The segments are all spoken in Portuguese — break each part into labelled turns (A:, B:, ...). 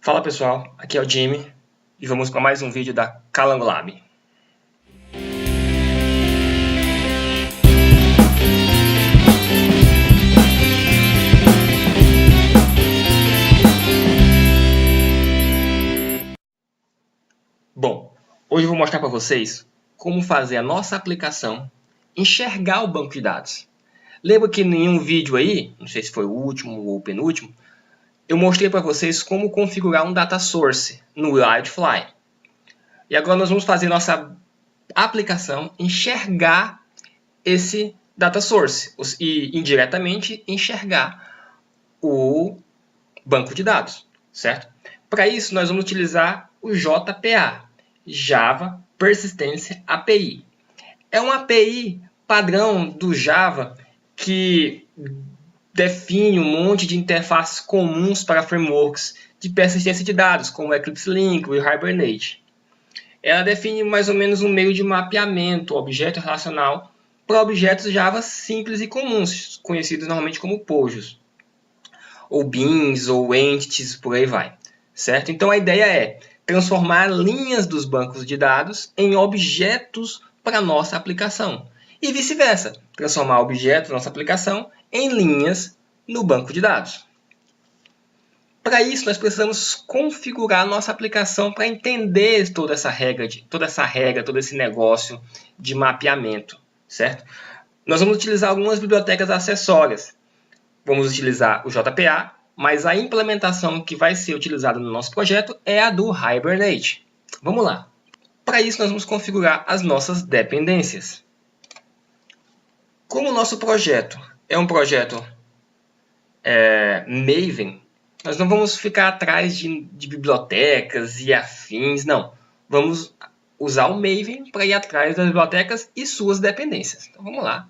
A: Fala pessoal, aqui é o Jimmy e vamos para mais um vídeo da Calango Lab. Bom, hoje eu vou mostrar para vocês como fazer a nossa aplicação enxergar o banco de dados. Lembra que em um vídeo aí, não sei se foi o último ou o penúltimo, eu mostrei para vocês como configurar um data source no Wildfly. E agora nós vamos fazer nossa aplicação enxergar esse data source e indiretamente enxergar o banco de dados, certo? Para isso nós vamos utilizar o JPA, Java Persistence API. É uma API padrão do Java que define um monte de interfaces comuns para frameworks de persistência de dados, como o Eclipse Link, o Hibernate. Ela define mais ou menos um meio de mapeamento objeto relacional para objetos Java simples e comuns, conhecidos normalmente como POJOs, ou beans, ou entities, por aí vai, certo? Então a ideia é transformar linhas dos bancos de dados em objetos para a nossa aplicação. E vice-versa, transformar objetos da nossa aplicação em linhas no banco de dados. Para isso, nós precisamos configurar a nossa aplicação para entender todo esse negócio de mapeamento, certo? Nós vamos utilizar algumas bibliotecas acessórias. Vamos utilizar o JPA, mas a implementação que vai ser utilizada no nosso projeto é a do Hibernate. Vamos lá. Para isso, nós vamos configurar as nossas dependências. Como o nosso projeto é um projeto Maven, nós não vamos ficar atrás de bibliotecas e afins, não. Vamos usar o Maven para ir atrás das bibliotecas e suas dependências. Então vamos lá.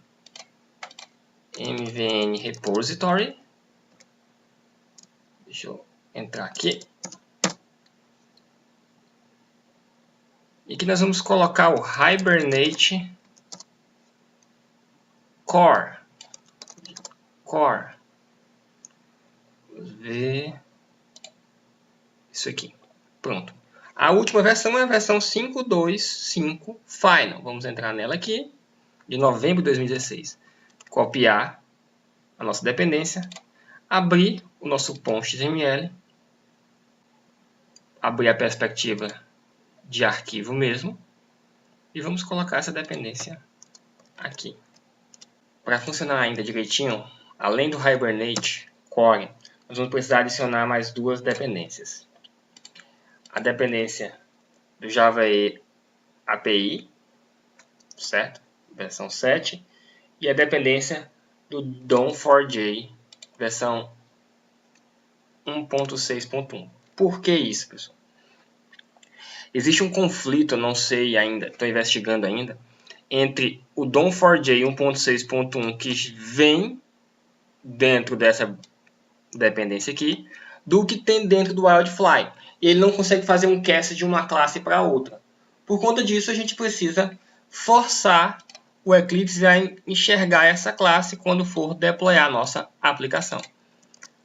A: MVN Repository. Deixa eu entrar aqui. E aqui nós vamos colocar o Hibernate Core. Vamos ver isso aqui. Pronto. A última versão é a versão 5.2.5 Final. Vamos entrar nela aqui, de novembro de 2016. Copiar a nossa dependência. Abrir o nosso .xml. Abrir a perspectiva de arquivo mesmo. E vamos colocar essa dependência aqui. Para funcionar ainda direitinho, além do Hibernate Core, nós vamos precisar adicionar mais duas dependências. A dependência do Java API, certo? Versão 7. E a dependência do DOM4J, versão 1.6.1. Por que isso, pessoal? Existe um conflito, eu não sei ainda, estou investigando ainda, entre o DOM4J 1.6.1 que vem dentro dessa dependência aqui, do que tem dentro do Wildfly. E ele não consegue fazer um cast de uma classe para outra. Por conta disso, a gente precisa forçar o Eclipse a enxergar essa classe quando for deployar a nossa aplicação.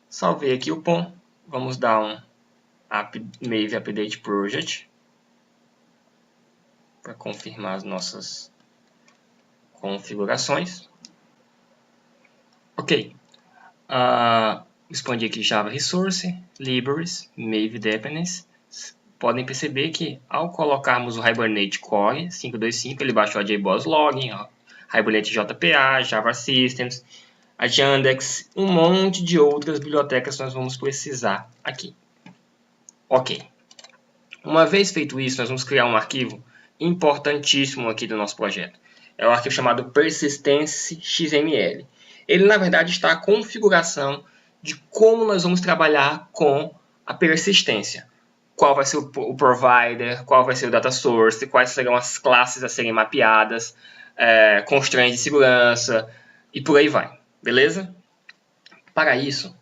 A: Salvei aqui o POM. Vamos dar um Maven Update Project para confirmar as nossas configurações. Ok. Expandir aqui Java Resource, Libraries, Maven Dependence. Podem perceber que ao colocarmos o Hibernate Core 5.2.5, ele baixou a JBoss Login, Hibernate JPA, Java Systems, a Yandex, um monte de outras bibliotecas que nós vamos precisar aqui. Ok. Uma vez feito isso, nós vamos criar um arquivo importantíssimo aqui do nosso projeto. É um arquivo chamado persistence.xml. Ele, na verdade, está a configuração de como nós vamos trabalhar com a persistência. Qual vai ser o provider, qual vai ser o data source, quais serão as classes a serem mapeadas, constraints de segurança e por aí vai. Beleza? Para isso,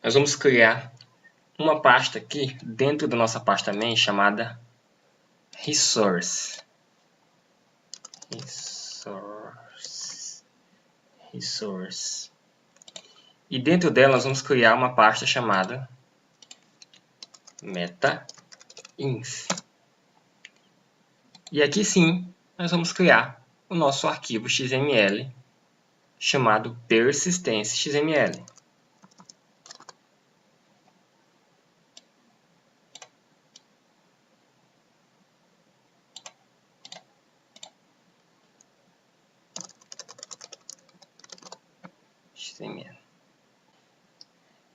A: nós vamos criar uma pasta aqui dentro da nossa pasta main chamada Resource. E dentro dela nós vamos criar uma pasta chamada meta-ins. E aqui sim, nós vamos criar o nosso arquivo XML chamado persistência.xml.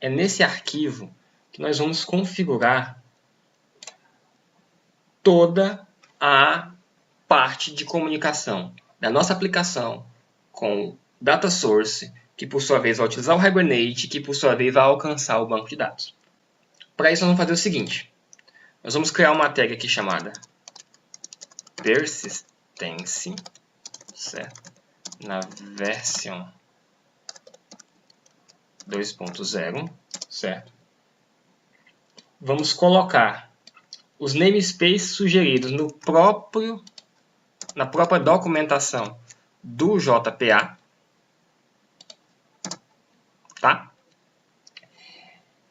A: É nesse arquivo que nós vamos configurar toda a parte de comunicação da nossa aplicação com o data source, que por sua vez vai utilizar o Hibernate, que por sua vez vai alcançar o banco de dados. Para isso, nós vamos fazer o seguinte. Nós vamos criar uma tag aqui chamada persistence, certo? Na version 2.0, certo? Vamos colocar os namespaces sugeridos na própria documentação do JPA, tá?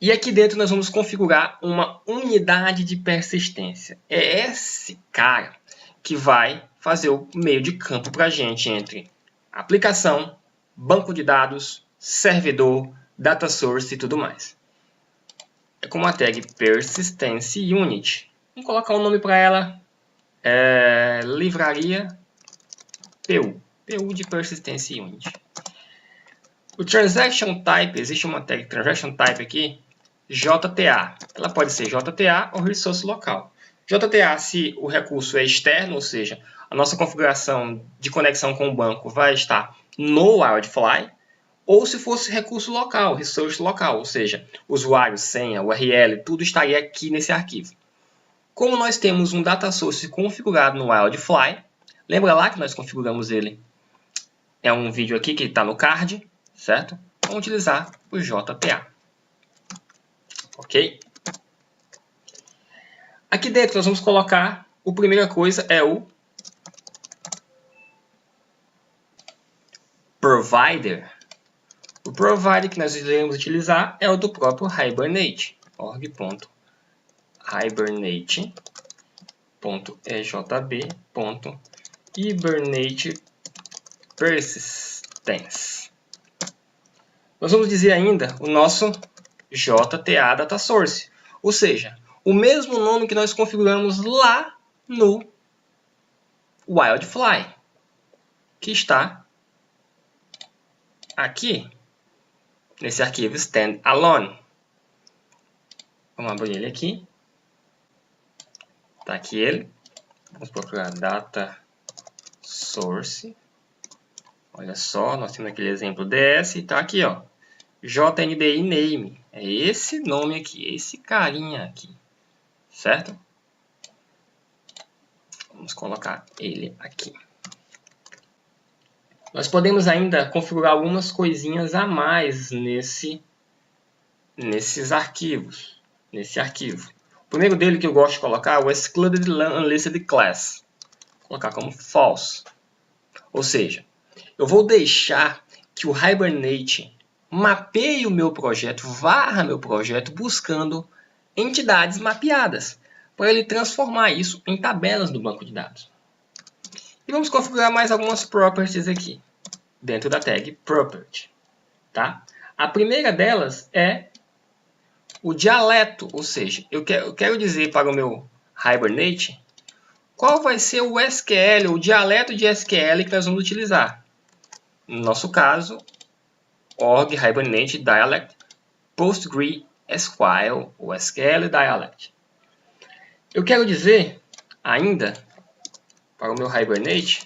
A: E aqui dentro nós vamos configurar uma unidade de persistência. É esse cara que vai fazer o meio de campo para a gente entre aplicação, banco de dados, servidor, data source e tudo mais. É como a tag persistence unit. Vamos colocar um nome para ela, livraria PU de persistence unit. O transaction type, existe uma tag transaction type aqui, JTA. Ela pode ser JTA ou resource local. JTA se o recurso é externo, ou seja, a nossa configuração de conexão com o banco vai estar no Wildfly, ou se fosse recurso local, resource local, ou seja, usuário, senha, URL, tudo estaria aqui nesse arquivo. Como nós temos um data source configurado no Wildfly, lembra lá que nós configuramos ele? É um vídeo aqui que está no card, certo? Vamos utilizar o JTA. Ok? Aqui dentro nós vamos colocar, a primeira coisa é o provider. O provider que nós iremos utilizar é o do próprio Hibernate. org.hibernate.hibernate-persistence. Nós vamos dizer ainda o nosso JTA Data Source, ou seja, o mesmo nome que nós configuramos lá no Wildfly, que está aqui nesse arquivo standalone. Vamos abrir ele aqui. Está aqui ele. Vamos procurar data source. Olha só, nós temos aquele exemplo DS e está aqui, ó. JNDI name. É esse nome aqui, esse carinha aqui. Certo? Vamos colocar ele aqui. Nós podemos ainda configurar algumas coisinhas a mais nesse arquivo. O primeiro dele que eu gosto de colocar é o excluded unlisted class. Vou colocar como false. Ou seja, eu vou deixar que o Hibernate mapeie o meu projeto, varra meu projeto buscando entidades mapeadas, para ele transformar isso em tabelas do banco de dados. E vamos configurar mais algumas properties aqui, dentro da tag property. Tá? A primeira delas é o dialeto, ou seja, eu quero dizer para o meu Hibernate qual vai ser o SQL, o dialeto de SQL que nós vamos utilizar. No nosso caso, org Hibernate Dialect PostgreSQL ou SQL Dialect. Eu quero dizer ainda para o meu Hibernate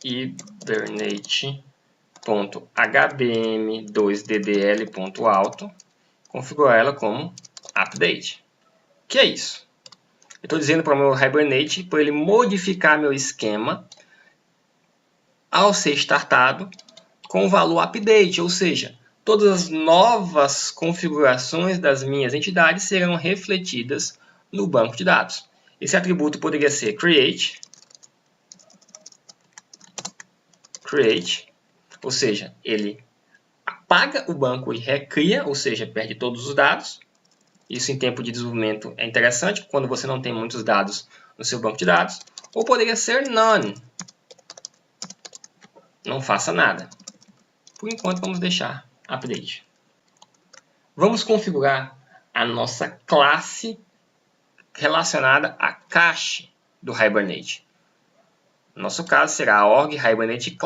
A: hibernate.hbm2ddl.auto, configurar ela como update. O que é isso? Eu estou dizendo para o meu Hibernate para ele modificar meu esquema ao ser startado com o valor update, ou seja, todas as novas configurações das minhas entidades serão refletidas no banco de dados. Esse atributo poderia ser create, ou seja, ele apaga o banco e recria, ou seja, perde todos os dados. Isso em tempo de desenvolvimento é interessante, quando você não tem muitos dados no seu banco de dados. Ou poderia ser none. Não faça nada. Por enquanto, vamos deixar update. Vamos configurar a nossa classe relacionada à cache do Hibernate. No nosso caso, será a org Hibernate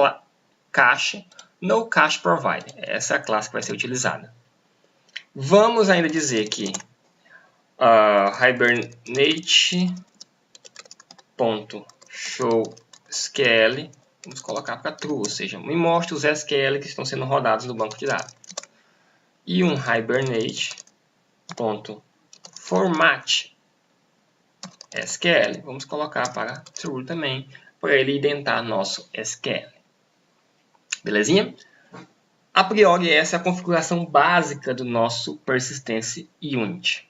A: cache no cache provider. Essa é a classe que vai ser utilizada. Vamos ainda dizer que hibernate.showSQL, vamos colocar para true, ou seja, me mostre os SQL que estão sendo rodados no banco de dados. E um hibernate.formatSQL, vamos colocar para true também, para ele identar nosso SQL. Belezinha? A priori, essa é a configuração básica do nosso Persistence Unit.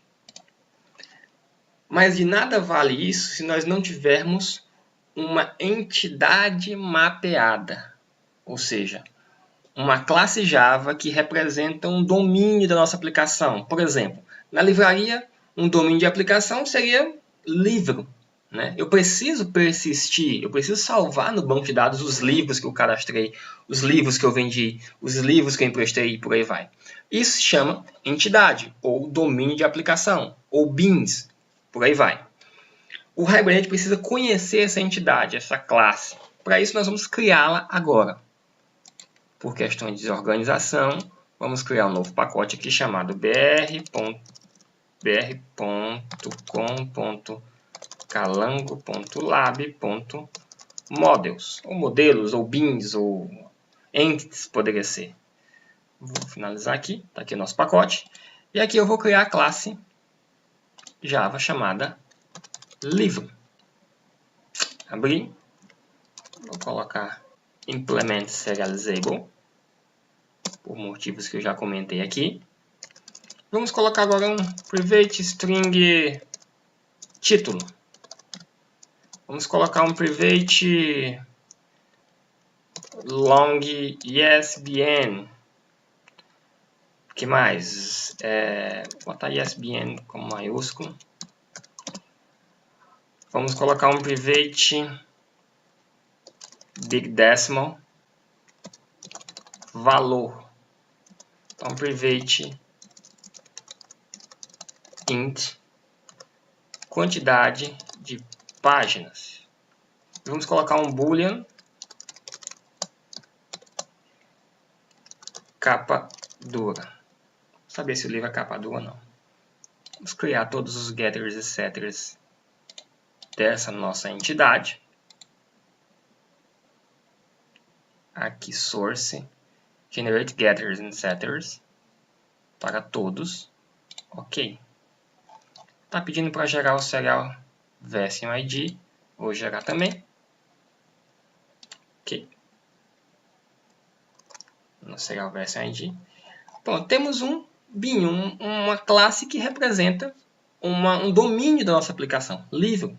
A: Mas de nada vale isso se nós não tivermos uma entidade mapeada, ou seja, uma classe Java que representa um domínio da nossa aplicação. Por exemplo, na livraria, um domínio de aplicação seria livro. Né? Eu preciso persistir, eu preciso salvar no banco de dados os livros que eu cadastrei, os livros que eu vendi, os livros que eu emprestei e por aí vai. Isso se chama entidade, ou domínio de aplicação, ou beans, por aí vai. O Hibernate precisa conhecer essa entidade, essa classe. Para isso, nós vamos criá-la agora. Por questões de organização, vamos criar um novo pacote aqui chamado br.calango.lab.models, ou modelos, ou beans, ou entities, poderia ser. Vou finalizar aqui, está aqui o nosso pacote. E aqui eu vou criar a classe Java chamada livro. Abrir, vou colocar implement serializable, por motivos que eu já comentei aqui. Vamos colocar agora um private string título. Vamos colocar um private long ISBN. O que mais? Vou botar ISBN como maiúsculo. Vamos colocar um private big decimal valor. Então, private int quantidade de páginas. Vamos colocar um boolean capa dura. Saber se o livro é capa dura ou não. Vamos criar todos os getters e setters dessa nossa entidade. Aqui source, generate getters and setters para todos. Ok. Está pedindo para gerar o serial version ID. Vou gerar também. Ok. No serial version ID. Bom, temos um bin, uma classe que representa um domínio da nossa aplicação, livro.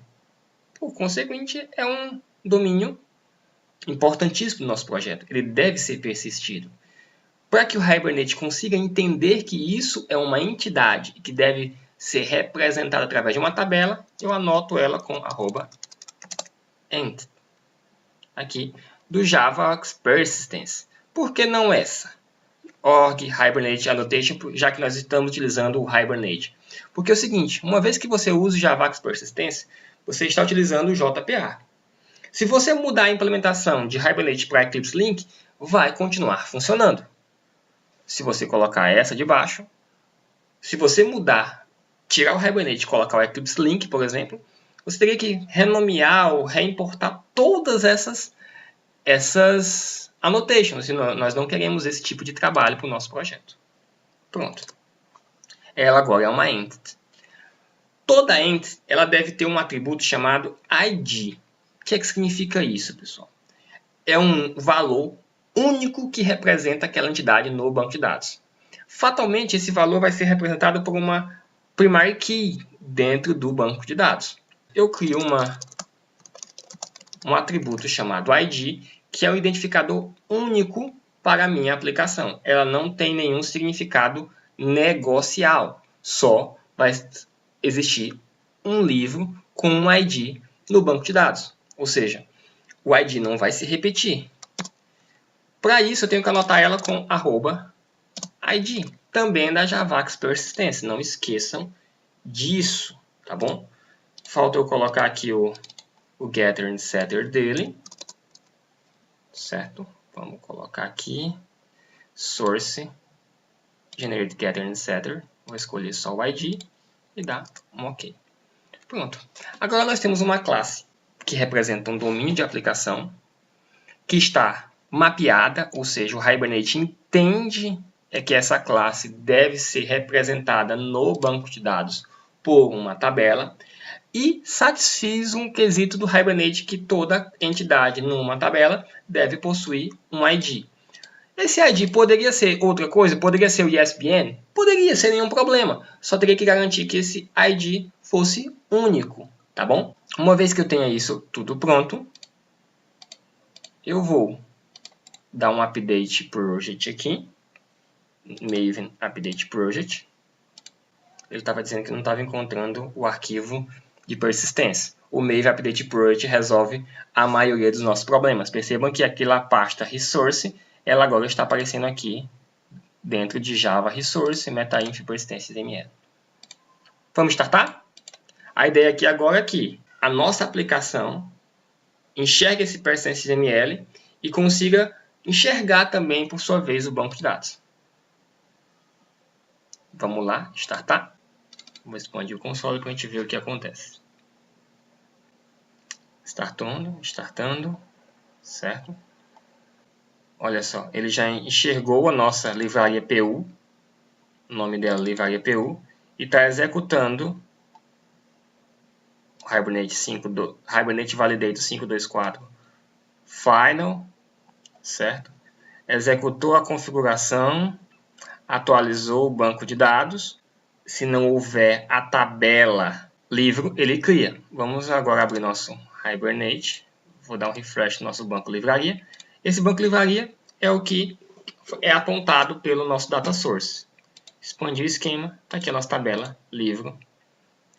A: Por consequente, é um domínio importantíssimo do nosso projeto. Ele deve ser persistido. Para que o Hibernate consiga entender que isso é uma entidade que deve ser representada através de uma tabela, eu anoto ela com @ent. Aqui, do Java Persistence. Por que não essa? Org Hibernate Annotation, já que nós estamos utilizando o Hibernate. Porque é o seguinte, uma vez que você usa o Javax Persistence, você está utilizando o JPA. Se você mudar a implementação de Hibernate para Eclipse Link, vai continuar funcionando. Se você colocar essa de baixo, se você mudar, tirar o Hibernate e colocar o Eclipse Link, por exemplo, você teria que renomear ou reimportar todas essas annotations. Nós não queremos esse tipo de trabalho para o nosso projeto. Pronto. Ela agora é uma entity. Toda entity ela deve ter um atributo chamado ID. O que significa isso, pessoal? É um valor único que representa aquela entidade no banco de dados. Fatalmente, esse valor vai ser representado por uma primary key dentro do banco de dados. Eu crio um atributo chamado ID, que é o identificador único para a minha aplicação. Ela não tem nenhum significado negocial, só vai existir um livro com um ID no banco de dados. Ou seja, o ID não vai se repetir. Para isso, eu tenho que anotar ela com @id. Também da Javax Persistence. Não esqueçam disso, tá bom? Falta eu colocar aqui o getter and setter dele. Certo? Vamos colocar aqui. Source. Generate getter and setter. Vou escolher só o ID e dar um OK. Pronto. Agora nós temos uma classe que representa um domínio de aplicação que está mapeada, ou seja, o Hibernate entende que essa classe deve ser representada no banco de dados por uma tabela e satisfaz um quesito do Hibernate que toda entidade numa tabela deve possuir um ID. Esse ID poderia ser outra coisa? Poderia ser o ISBN? Poderia, sem nenhum problema. Só teria que garantir que esse ID fosse único, tá bom? Uma vez que eu tenha isso tudo pronto, eu vou dar um update project aqui. Maven update project. Ele estava dizendo que não estava encontrando o arquivo de persistência. O Maven update project resolve a maioria dos nossos problemas. Percebam que aquela pasta resource, ela agora está aparecendo aqui dentro de Java Resource metainf persistence.ml. Vamos startar? A ideia aqui agora é que a nossa aplicação enxergue esse persistence.ml e consiga enxergar também, por sua vez, o banco de dados. Vamos lá, startar. Vou expandir o console para a gente ver o que acontece. Startando, certo? Olha só, ele já enxergou a nossa livraria PU, o nome dela é livraria PU, e está executando o Hibernate Validator 524 Final, certo? Executou a configuração, atualizou o banco de dados. Se não houver a tabela livro, ele cria. Vamos agora abrir nosso Hibernate. Vou dar um refresh no nosso banco livraria. Esse banco livraria é o que é apontado pelo nosso data source. Expandir o esquema, está aqui a nossa tabela livro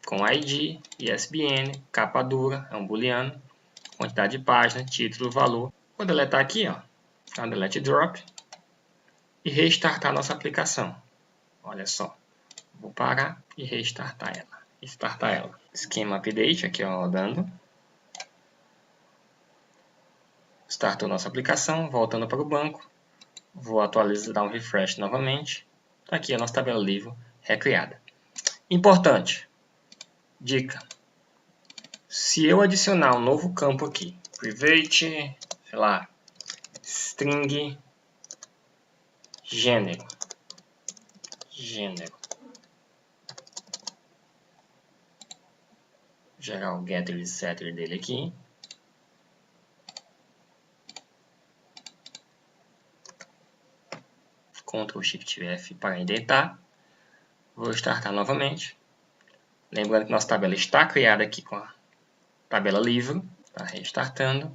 A: com ID, ISBN, capa dura, é um booleano, quantidade de página, título, valor. Vou deletar aqui, ó, tá? Delete drop e restartar nossa aplicação. Olha só, vou parar e restartar ela. Esquema update aqui, ó, rodando. Startou nossa aplicação, voltando para o banco. Vou atualizar, dar um refresh novamente. Está aqui a nossa tabela livro recriada. Importante, dica. Se eu adicionar um novo campo aqui, private, sei lá, string, gênero. Gerar o getter e setter dele aqui. Ctrl Shift F para indentar. Vou startar novamente. Lembrando que nossa tabela está criada aqui com a tabela livro. Está restartando.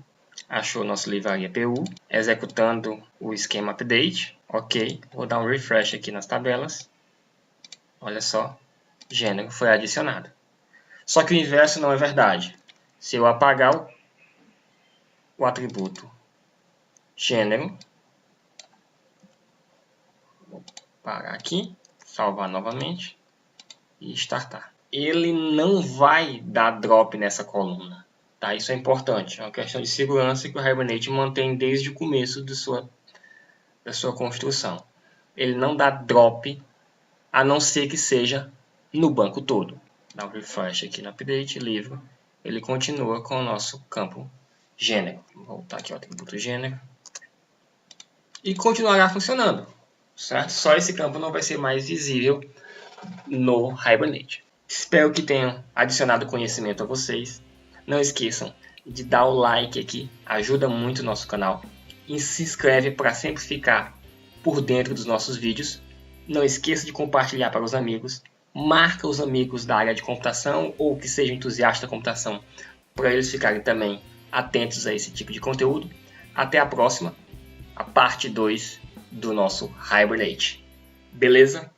A: Achou nossa livraria PU. Executando o esquema update. Ok. Vou dar um refresh aqui nas tabelas. Olha só. Gênero foi adicionado. Só que o inverso não é verdade. Se eu apagar o atributo gênero, vou parar aqui, salvar novamente e startar. Ele não vai dar drop nessa coluna, tá? Isso é importante, é uma questão de segurança que o Hibernate mantém desde o começo da sua construção. Ele não dá drop, a não ser que seja no banco todo. Dá um refresh aqui no update, livro, ele continua com o nosso campo gênero. Vou voltar aqui ao atributo gênero. E continuará funcionando, certo? Só esse campo não vai ser mais visível no Hibernate. Espero que tenham adicionado conhecimento a vocês. Não esqueçam de dar o like aqui, ajuda muito o nosso canal. E se inscreve para sempre ficar por dentro dos nossos vídeos. Não esqueça de compartilhar para os amigos. Marca os amigos da área de computação ou que sejam entusiastas da computação para eles ficarem também atentos a esse tipo de conteúdo. Até a próxima, a parte 2 do nosso Hibernate. Beleza?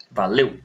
A: Valeu!